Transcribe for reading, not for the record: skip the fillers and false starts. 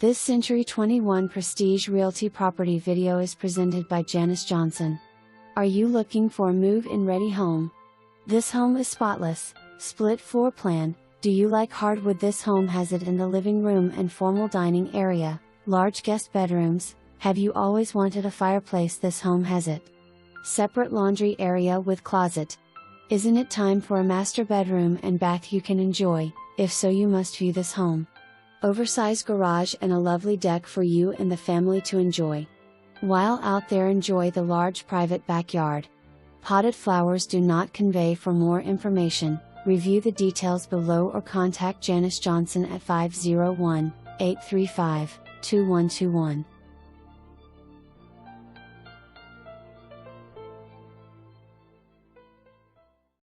This Century 21 Prestige Realty property video is presented by Janice Johnson. Are you looking for a move-in ready home? This home is spotless, split floor plan. Do you like hardwood? This home has it in the living room and formal dining area, large guest bedrooms. Have you always wanted a fireplace? This home has it. Separate laundry area with closet. Isn't it time for a master bedroom and bath you can enjoy? If so, you must view this home. Oversize garage and a lovely deck for you and the family to enjoy. While out there, enjoy the large private backyard. Potted flowers do not convey. For more information, review the details below or contact Janice Johnson at 501-835-2121.